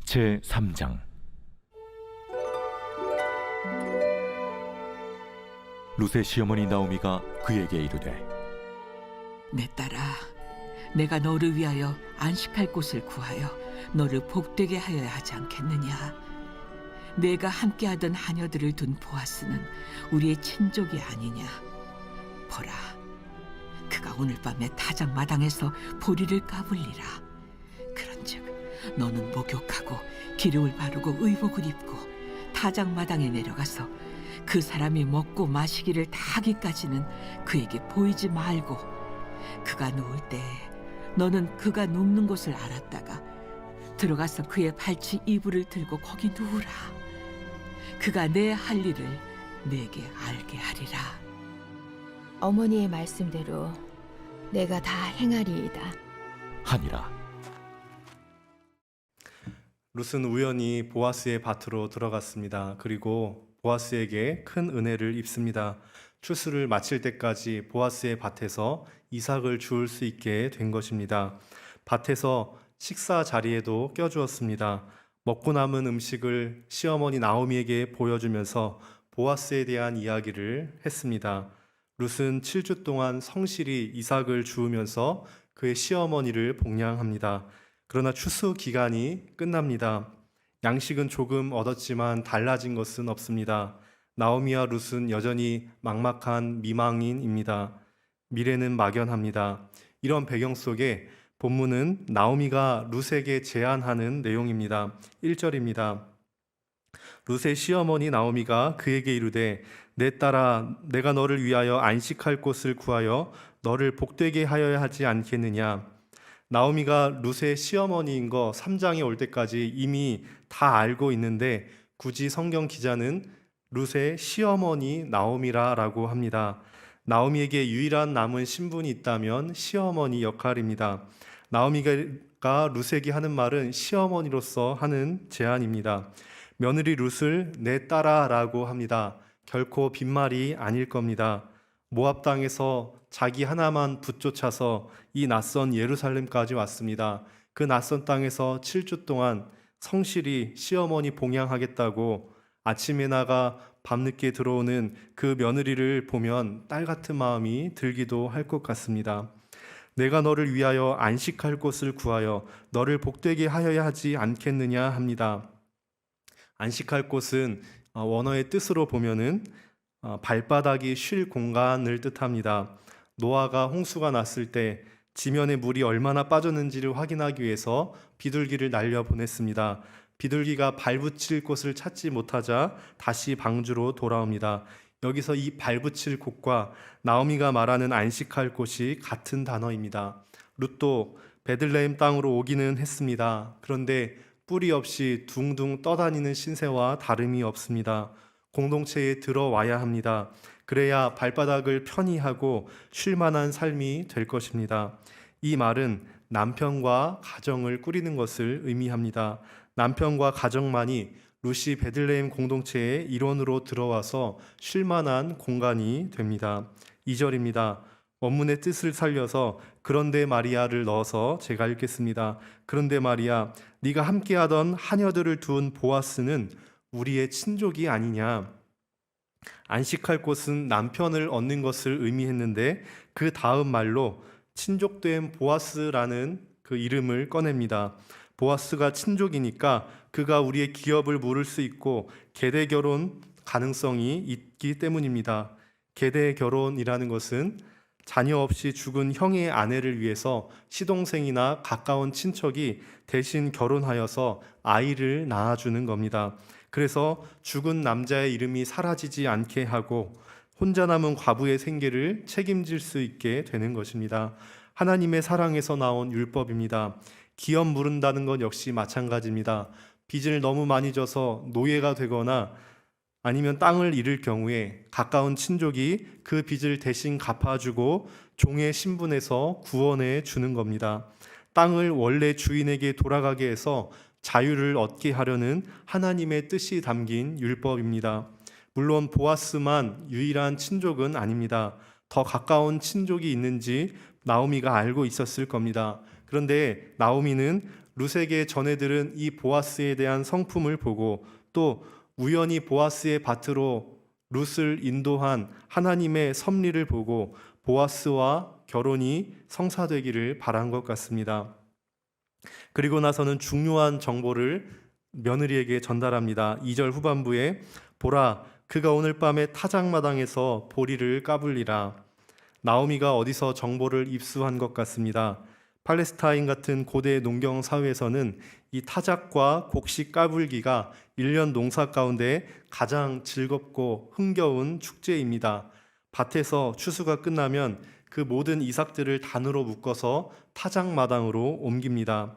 제3장. 룻의 시어머니 나오미가 그에게 이르되, 내 딸아, 내가 너를 위하여 안식할 곳을 구하여 너를 복되게 하여야 하지 않겠느냐? 내가 함께하던 하녀들을 둔 보아스는 우리의 친족이 아니냐? 보라, 그가 오늘 밤에 타작 마당에서 보리를 까불리라. 그런즉 너는 목욕하고 기름을 바르고 의복을 입고 타작 마당에 내려가서 그 사람이 먹고 마시기를 다 하기까지는 그에게 보이지 말고, 그가 누울 때 너는 그가 눕는 곳을 알았다가 들어가서 그의 발치 이불을 들고 거기 누우라. 그가 내 할 일을 내게 알게 하리라. 어머니의 말씀대로 내가 다 행하리이다 하니라. 룻은 우연히 보아스의 밭으로 들어갔습니다. 그리고 보아스에게 큰 은혜를 입습니다. 추수를 마칠 때까지 보아스의 밭에서 이삭을 주울 수 있게 된 것입니다. 밭에서 식사 자리에도 껴주었습니다. 먹고 남은 음식을 시어머니 나오미에게 보여주면서 보아스에 대한 이야기를 했습니다. 룻은 7주 동안 성실히 이삭을 주우면서 그의 시어머니를 복양합니다. 그러나 추수 기간이 끝납니다. 양식은 조금 얻었지만 달라진 것은 없습니다. 나오미와 룻은 여전히 막막한 미망인입니다. 미래는 막연합니다. 이런 배경 속에 본문은 나오미가 룻에게 제안하는 내용입니다. 1절입니다. 룻의 시어머니 나오미가 그에게 이르되, 내 딸아, 내가 너를 위하여 안식할 곳을 구하여 너를 복되게 하여야 하지 않겠느냐? 나오미가 룻의 시어머니인 거 3장에 올 때까지 이미 다 알고 있는데 굳이 성경 기자는 룻의 시어머니 나오미라고 합니다. 나오미에게 유일한 남은 신분이 있다면 시어머니 역할입니다. 나오미가 룻에게 하는 말은 시어머니로서 하는 제안입니다. 며느리 룻을 내 딸아라고 합니다. 결코 빈말이 아닐 겁니다. 모압 땅에서 자기 하나만 붙쫓아서 이 낯선 예루살렘까지 왔습니다. 그 낯선 땅에서 7주 동안 성실히 시어머니 봉양하겠다고 아침에 나가 밤늦게 들어오는 그 며느리를 보면 딸 같은 마음이 들기도 할 것 같습니다. 내가 너를 위하여 안식할 곳을 구하여 너를 복되게 하여야 하지 않겠느냐 합니다. 안식할 곳은 원어의 뜻으로 보면은 발바닥이 쉴 공간을 뜻합니다. 노아가 홍수가 났을 때 지면에 물이 얼마나 빠졌는지를 확인하기 위해서 비둘기를 날려 보냈습니다. 비둘기가 발붙일 곳을 찾지 못하자 다시 방주로 돌아옵니다. 여기서 이 발붙일 곳과 나오미가 말하는 안식할 곳이 같은 단어입니다. 룻도 베들레헴 땅으로 오기는 했습니다. 그런데 뿌리 없이 둥둥 떠다니는 신세와 다름이 없습니다. 공동체에 들어와야 합니다. 그래야 발바닥을 편히 하고 쉴 만한 삶이 될 것입니다. 이 말은 남편과 가정을 꾸리는 것을 의미합니다. 남편과 가정만이 룻이 베들레헴 공동체의 일원으로 들어와서 쉴 만한 공간이 됩니다. 2절입니다. 원문의 뜻을 살려서 그런데 마리아를 넣어서 제가 읽겠습니다. 그런데 마리아, 네가 함께하던 하녀들을 둔 보아스는 우리의 친족이 아니냐? 안식할 곳은 남편을 얻는 것을 의미했는데 그 다음 말로 친족된 보아스라는 그 이름을 꺼냅니다. 보아스가 친족이니까 그가 우리의 기업을 물을 수 있고 계대 결혼 가능성이 있기 때문입니다. 계대 결혼이라는 것은 자녀 없이 죽은 형의 아내를 위해서 시동생이나 가까운 친척이 대신 결혼하여서 아이를 낳아주는 겁니다. 그래서 죽은 남자의 이름이 사라지지 않게 하고 혼자 남은 과부의 생계를 책임질 수 있게 되는 것입니다. 하나님의 사랑에서 나온 율법입니다. 기업 물은다는 것 역시 마찬가지입니다. 빚을 너무 많이 져서 노예가 되거나 아니면 땅을 잃을 경우에 가까운 친족이 그 빚을 대신 갚아주고 종의 신분에서 구원해 주는 겁니다. 땅을 원래 주인에게 돌아가게 해서 자유를 얻게 하려는 하나님의 뜻이 담긴 율법입니다. 물론 보아스만 유일한 친족은 아닙니다. 더 가까운 친족이 있는지 나오미가 알고 있었을 겁니다. 그런데 나오미는 룻에게 전해들은 이 보아스에 대한 성품을 보고 또 우연히 보아스의 밭으로 룻을 인도한 하나님의 섭리를 보고 보아스와 결혼이 성사되기를 바란 것 같습니다. 그리고 나서는 중요한 정보를 며느리에게 전달합니다. 2절 후반부에 보라, 그가 오늘 밤에 타작마당에서 보리를 까불리라. 나오미가 어디서 정보를 입수한 것 같습니다. 팔레스타인 같은 고대 농경 사회에서는 이 타작과 곡식 까불기가 1년 농사 가운데 가장 즐겁고 흥겨운 축제입니다. 밭에서 추수가 끝나면 그 모든 이삭들을 단으로 묶어서 타작마당으로 옮깁니다.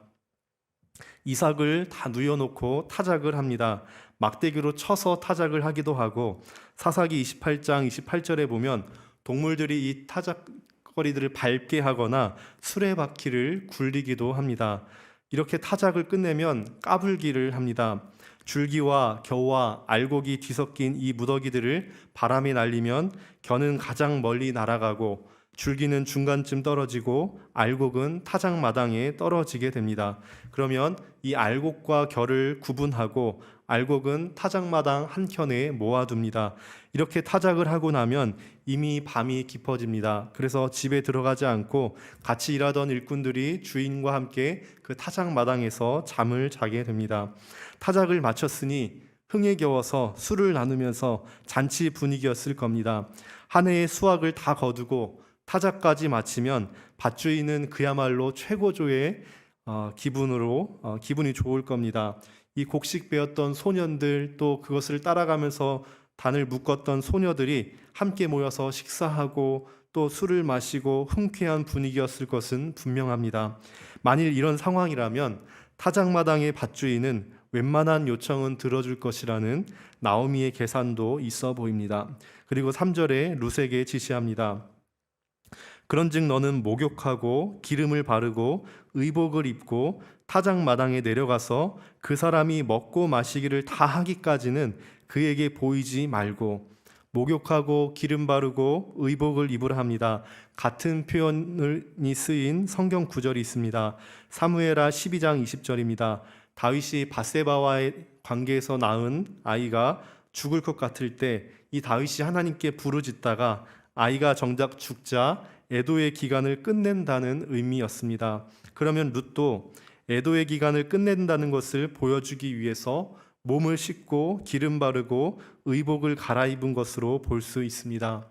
이삭을 다 누여놓고 타작을 합니다. 막대기로 쳐서 타작을 하기도 하고 사사기 28장 28절에 보면 동물들이 이 타작거리들을 밟게 하거나 수레바퀴를 굴리기도 합니다. 이렇게 타작을 끝내면 까불기를 합니다. 줄기와 겨와 알곡이 뒤섞인 이 무더기들을 바람에 날리면 겨는 가장 멀리 날아가고 줄기는 중간쯤 떨어지고 알곡은 타작마당에 떨어지게 됩니다. 그러면 이 알곡과 겨를 구분하고 알곡은 타작마당 한켠에 모아둡니다. 이렇게 타작을 하고 나면 이미 밤이 깊어집니다. 그래서 집에 들어가지 않고 같이 일하던 일꾼들이 주인과 함께 그 타작마당에서 잠을 자게 됩니다. 타작을 마쳤으니 흥에 겨워서 술을 나누면서 잔치 분위기였을 겁니다. 한 해의 수확을 다 거두고 타작까지 마치면 밭주인은 그야말로 최고조의 기분이 좋을 겁니다. 이 곡식 베었던 소년들 또 그것을 따라가면서 단을 묶었던 소녀들이 함께 모여서 식사하고 또 술을 마시고 흔쾌한 분위기였을 것은 분명합니다. 만일 이런 상황이라면 타작마당의 밭주인은 웬만한 요청은 들어줄 것이라는 나오미의 계산도 있어 보입니다. 그리고 3절에 룻에게 지시합니다. 그런즉 너는 목욕하고 기름을 바르고 의복을 입고 타작마당에 내려가서 그 사람이 먹고 마시기를 다 하기까지는 그에게 보이지 말고 목욕하고 기름 바르고 의복을 입으라 합니다. 같은 표현이 쓰인 성경 구절이 있습니다. 사무엘하 12장 20절입니다. 다윗이 밧세바와의 관계에서 낳은 아이가 죽을 것 같을 때 이 다윗이 하나님께 부르짖다가 아이가 정작 죽자 애도의 기간을 끝낸다는 의미였습니다. 그러면 룻도 애도의 기간을 끝낸다는 것을 보여주기 위해서 몸을 씻고 기름 바르고 의복을 갈아입은 것으로 볼 수 있습니다.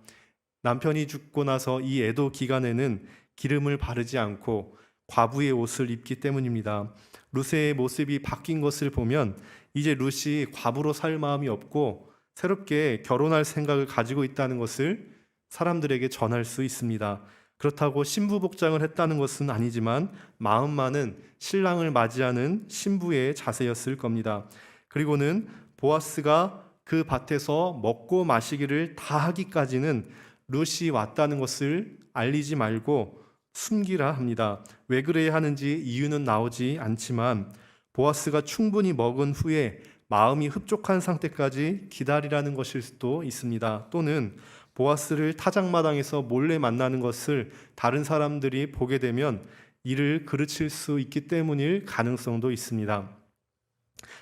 남편이 죽고 나서 이 애도 기간에는 기름을 바르지 않고 과부의 옷을 입기 때문입니다. 룻의 모습이 바뀐 것을 보면 이제 룻이 과부로 살 마음이 없고 새롭게 결혼할 생각을 가지고 있다는 것을 사람들에게 전할 수 있습니다. 그렇다고 신부 복장을 했다는 것은 아니지만 마음만은 신랑을 맞이하는 신부의 자세였을 겁니다. 그리고는 보아스가 그 밭에서 먹고 마시기를 다 하기까지는 룻이 왔다는 것을 알리지 말고 숨기라 합니다. 왜 그래야 하는지 이유는 나오지 않지만 보아스가 충분히 먹은 후에 마음이 흡족한 상태까지 기다리라는 것일 수도 있습니다. 또는 보아스를 타작마당에서 몰래 만나는 것을 다른 사람들이 보게 되면 이를 그르칠 수 있기 때문일 가능성도 있습니다.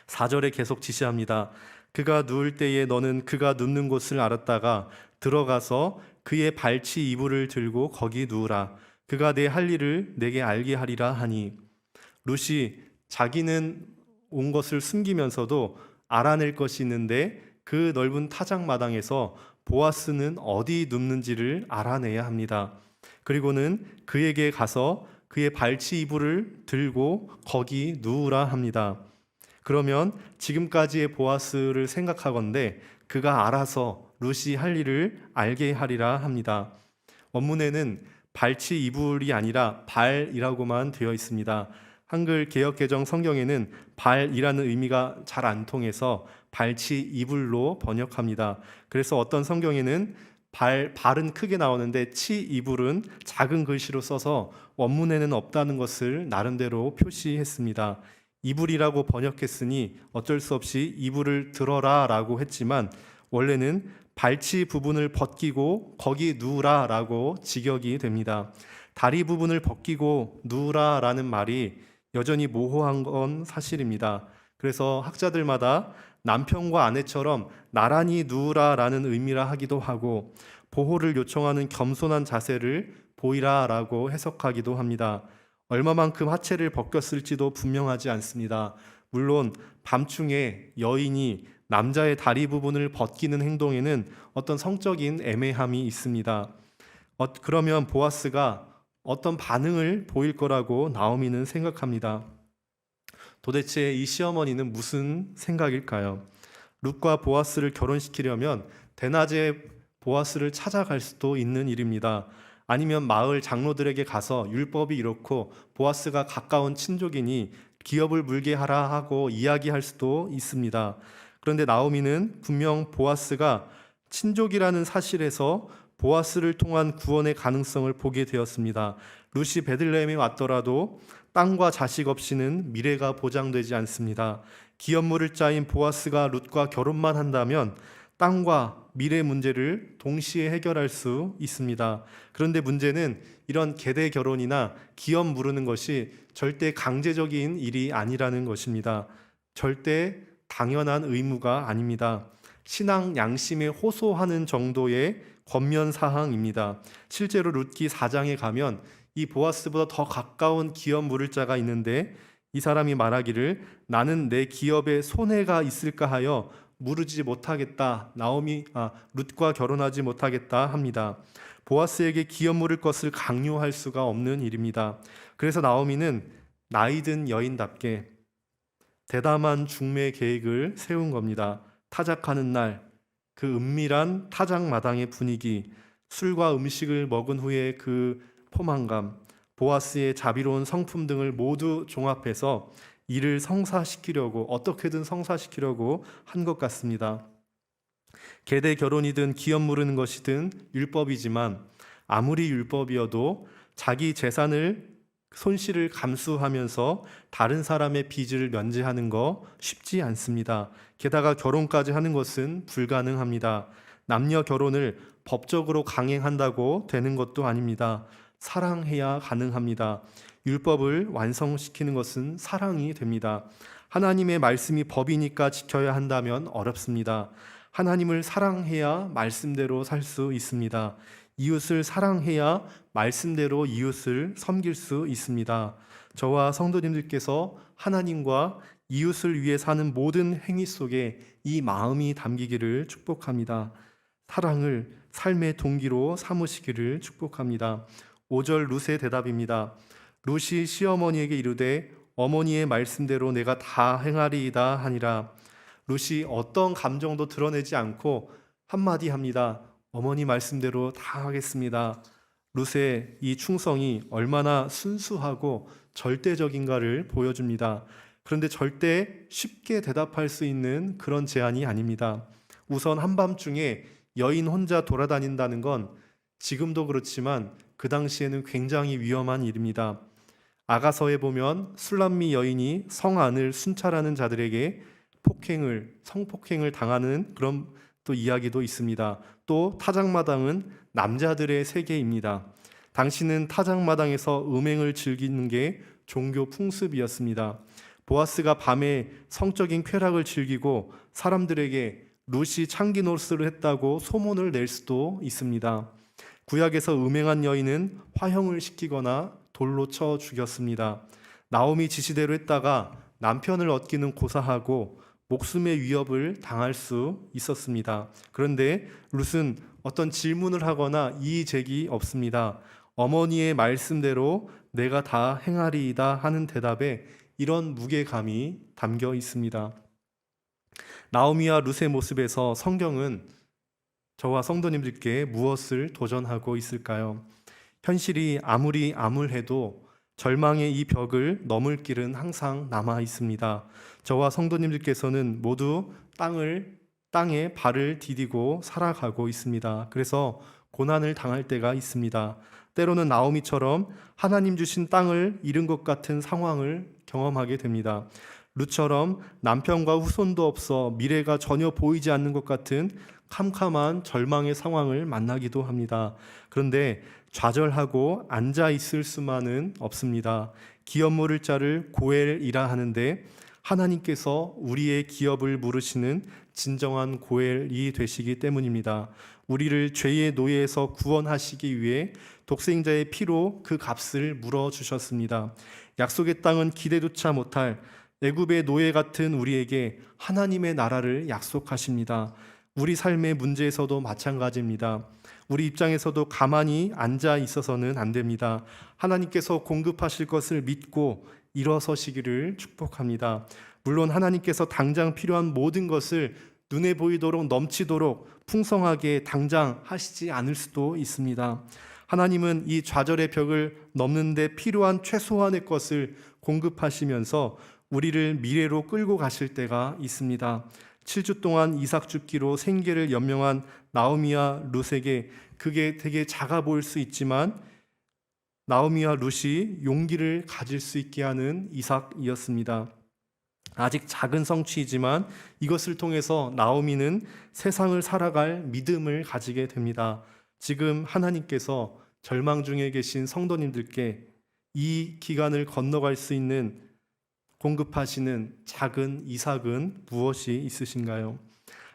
4절에 계속 지시합니다. 그가 누울 때에 너는 그가 눕는 곳을 알았다가 들어가서 그의 발치 이불을 들고 거기 누우라. 그가 내 할 일을 내게 알게 하리라 하니 룻이 자기는 온 것을 숨기면서도 알아낼 것이 있는데 그 넓은 타작마당에서 보아스는 어디 눕는지를 알아내야 합니다. 그리고는 그에게 가서 그의 발치 이불을 들고 거기 누우라 합니다. 그러면 지금까지의 보아스를 생각하건대 그가 알아서 룻이 할 일을 알게 하리라 합니다. 원문에는 발치 이불이 아니라 발이라고만 되어 있습니다. 한글 개역개정 성경에는 발이라는 의미가 잘 안 통해서 발치 이불로 번역합니다. 그래서 어떤 성경에는 발은 크게 나오는데 치 이불은 작은 글씨로 써서 원문에는 없다는 것을 나름대로 표시했습니다. 이불이라고 번역했으니 어쩔 수 없이 이불을 들어라 라고 했지만 원래는 발치 부분을 벗기고 거기 누우라 라고 직역이 됩니다. 다리 부분을 벗기고 누우라라는 말이 여전히 모호한 건 사실입니다. 그래서 학자들마다 남편과 아내처럼 나란히 누우라라는 의미라 하기도 하고 보호를 요청하는 겸손한 자세를 보이라라고 해석하기도 합니다. 얼마만큼 하체를 벗겼을지도 분명하지 않습니다. 물론 밤중에 여인이 남자의 다리 부분을 벗기는 행동에는 어떤 성적인 애매함이 있습니다. 그러면 보아스가 어떤 반응을 보일 거라고 나오미는 생각합니다. 도대체 이 시어머니는 무슨 생각일까요? 룻과 보아스를 결혼시키려면 대낮에 보아스를 찾아갈 수도 있는 일입니다. 아니면 마을 장로들에게 가서 율법이 이렇고 보아스가 가까운 친족이니 기업을 물게 하라 하고 이야기할 수도 있습니다. 그런데 나오미는 분명 보아스가 친족이라는 사실에서 보아스를 통한 구원의 가능성을 보게 되었습니다. 룻이 베들레헴에 왔더라도 땅과 자식 없이는 미래가 보장되지 않습니다. 기업 물을 자인 보아스가 룻과 결혼만 한다면 땅과 미래 문제를 동시에 해결할 수 있습니다. 그런데 문제는 이런 계대 결혼이나 기업 물으는 것이 절대 강제적인 일이 아니라는 것입니다. 절대 당연한 의무가 아닙니다. 신앙 양심에 호소하는 정도의 권면 사항입니다. 실제로 룻기 4장에 가면 이 보아스보다 더 가까운 기업 물을 자가 있는데 이 사람이 말하기를 나는 내 기업에 손해가 있을까 하여 물으지 못하겠다. 룻과 결혼하지 못하겠다 합니다. 보아스에게 기업 물을 것을 강요할 수가 없는 일입니다. 그래서 나오미는 나이든 여인답게 대담한 중매 계획을 세운 겁니다. 타작하는 날, 그 은밀한 타작마당의 분위기, 술과 음식을 먹은 후에 그 포만감, 보아스의 자비로운 성품 등을 모두 종합해서 이를 성사시키려고 어떻게든 성사시키려고 한 것 같습니다. 계대 결혼이든 기업 무르는 것이든 율법이지만 아무리 율법이어도 자기 재산을 손실을 감수하면서 다른 사람의 빚을 면제하는 거 쉽지 않습니다. 게다가 결혼까지 하는 것은 불가능합니다. 남녀 결혼을 법적으로 강행한다고 되는 것도 아닙니다. 사랑해야 가능합니다. 율법을 완성시키는 것은 사랑이 됩니다. 하나님의 말씀이 법이니까 지켜야 한다면 어렵습니다. 하나님을 사랑해야 말씀대로 살 수 있습니다. 이웃을 사랑해야 말씀대로 이웃을 섬길 수 있습니다. 저와 성도님들께서 하나님과 이웃을 위해 사는 모든 행위 속에 이 마음이 담기기를 축복합니다. 사랑을 삶의 동기로 삼으시기를 축복합니다. 5절 룻의 대답입니다. 룻이 시어머니에게 이르되 어머니의 말씀대로 내가 다 행하리이다 하니라. 룻이 어떤 감정도 드러내지 않고 한마디 합니다. 어머니 말씀대로 다 하겠습니다. 룻의 이 충성이 얼마나 순수하고 절대적인가를 보여줍니다. 그런데 절대 쉽게 대답할 수 있는 그런 제안이 아닙니다. 우선 한밤중에 여인 혼자 돌아다닌다는 건 지금도 그렇지만 그 당시에는 굉장히 위험한 일입니다. 아가서에 보면 술람미 여인이 성 안을 순찰하는 자들에게 성폭행을 당하는 그런 또 이야기도 있습니다. 또 타작마당은 남자들의 세계입니다. 당시는 타작마당에서 음행을 즐기는 게 종교 풍습이었습니다. 보아스가 밤에 성적인 쾌락을 즐기고 사람들에게 룻이 창기 노릇을 했다고 소문을 낼 수도 있습니다. 구약에서 음행한 여인은 화형을 시키거나 돌로 쳐 죽였습니다. 나오미 지시대로 했다가 남편을 얻기는 고사하고 목숨의 위협을 당할 수 있었습니다. 그런데 룻은 어떤 질문을 하거나 이의 제기 없습니다. 어머니의 말씀대로 내가 다 행하리이다 하는 대답에 이런 무게감이 담겨 있습니다. 나오미와 룻의 모습에서 성경은 저와 성도님들께 무엇을 도전하고 있을까요? 현실이 아무리 암울해도 절망의 이 벽을 넘을 길은 항상 남아 있습니다. 저와 성도님들께서는 모두 땅에 발을 디디고 살아가고 있습니다. 그래서 고난을 당할 때가 있습니다. 때로는 나오미처럼 하나님 주신 땅을 잃은 것 같은 상황을 경험하게 됩니다. 룻처럼 남편과 후손도 없어 미래가 전혀 보이지 않는 것 같은 캄캄한 절망의 상황을 만나기도 합니다. 그런데 좌절하고 앉아 있을 수만은 없습니다. 기업 물을 자를 고엘이라 하는데 하나님께서 우리의 기업을 물으시는 진정한 고엘이 되시기 때문입니다. 우리를 죄의 노예에서 구원하시기 위해 독생자의 피로 그 값을 물어주셨습니다. 약속의 땅은 기대조차 못할 애굽의 노예 같은 우리에게 하나님의 나라를 약속하십니다. 우리 삶의 문제에서도 마찬가지입니다. 우리 입장에서도 가만히 앉아 있어서는 안 됩니다. 하나님께서 공급하실 것을 믿고 일어서시기를 축복합니다. 물론 하나님께서 당장 필요한 모든 것을 눈에 보이도록 넘치도록 풍성하게 당장 하시지 않을 수도 있습니다. 하나님은 이 좌절의 벽을 넘는 데 필요한 최소한의 것을 공급하시면서 우리를 미래로 끌고 가실 때가 있습니다. 7주 동안 이삭 줍기로 생계를 연명한 나오미와 룻에게 그게 되게 작아 보일 수 있지만 나오미와 룻이 용기를 가질 수 있게 하는 이삭이었습니다. 아직 작은 성취이지만 이것을 통해서 나오미는 세상을 살아갈 믿음을 가지게 됩니다. 지금 하나님께서 절망 중에 계신 성도님들께 이 기간을 건너갈 수 있는 공급하시는 작은 이삭은 무엇이 있으신가요?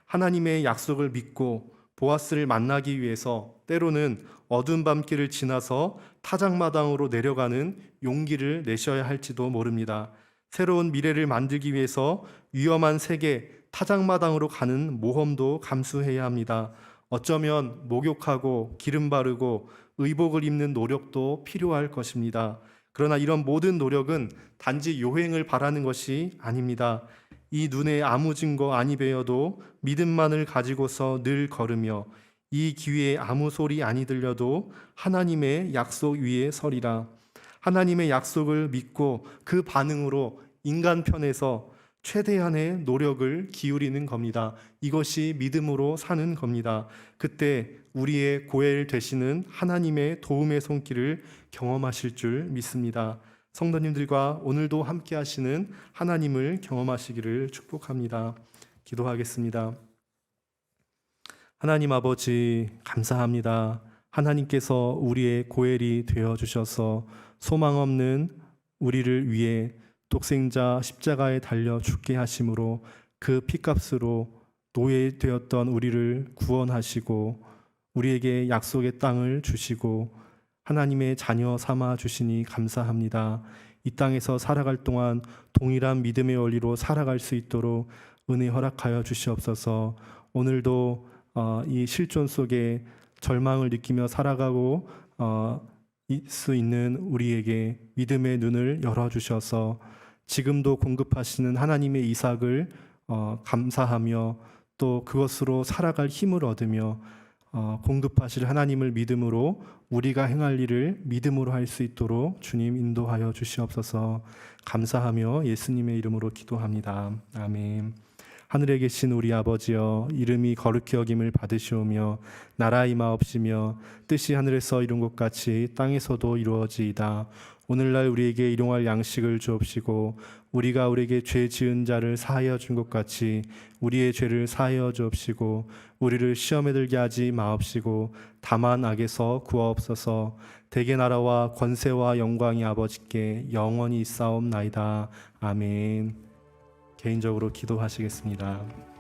하나님의 약속을 믿고 보아스를 만나기 위해서 때로는 어두운 밤길을 지나서 타작마당으로 내려가는 용기를 내셔야 할지도 모릅니다. 새로운 미래를 만들기 위해서 위험한 세계 타작마당으로 가는 모험도 감수해야 합니다. 어쩌면 목욕하고 기름 바르고 의복을 입는 노력도 필요할 것입니다. 그러나 이런 모든 노력은 단지 요행을 바라는 것이 아닙니다. 이 눈에 아무 증거 아니 배어도 믿음만을 가지고서 늘 걸으며 이 귀에 아무 소리 아니 들려도 하나님의 약속 위에 서리라. 하나님의 약속을 믿고 그 반응으로 인간 편에서 최대한의 노력을 기울이는 겁니다. 이것이 믿음으로 사는 겁니다. 그때 우리의 고엘 되시는 하나님의 도움의 손길을 경험하실 줄 믿습니다. 성도님들과 오늘도 함께 하시는 하나님을 경험하시기를 축복합니다. 기도하겠습니다. 하나님 아버지 감사합니다. 하나님께서 우리의 고엘이 되어주셔서 소망 없는 우리를 위해 독생자 십자가에 달려 죽게 하심으로 그 피값으로 노예되었던 우리를 구원하시고 우리에게 약속의 땅을 주시고 하나님의 자녀 삼아 주시니 감사합니다. 이 땅에서 살아갈 동안 동일한 믿음의 원리로 살아갈 수 있도록 은혜 허락하여 주시옵소서. 오늘도 이 실존 속에 절망을 느끼며 살아가고 수 있는 우리에게 믿음의 눈을 열어주셔서 지금도 공급하시는 하나님의 이삭을 감사하며 또 그것으로 살아갈 힘을 얻으며 공급하실 하나님을 믿음으로 우리가 행할 일을 믿음으로 할 수 있도록 주님 인도하여 주시옵소서. 감사하며 예수님의 이름으로 기도합니다. 아멘. 하늘에 계신 우리 아버지여, 이름이 거룩히 여김을 받으시오며 나라 임하옵시며 뜻이 하늘에서 이룬 것 같이 땅에서도 이루어지이다. 오늘날 우리에게 일용할 양식을 주옵시고 우리가 우리에게 죄 지은 자를 사하여 준 것 같이 우리의 죄를 사하여 주옵시고 우리를 시험에 들게 하지 마옵시고 다만 악에서 구하옵소서. 대개 나라와 권세와 영광이 아버지께 영원히 있사옵나이다. 아멘. 개인적으로 기도하시겠습니다.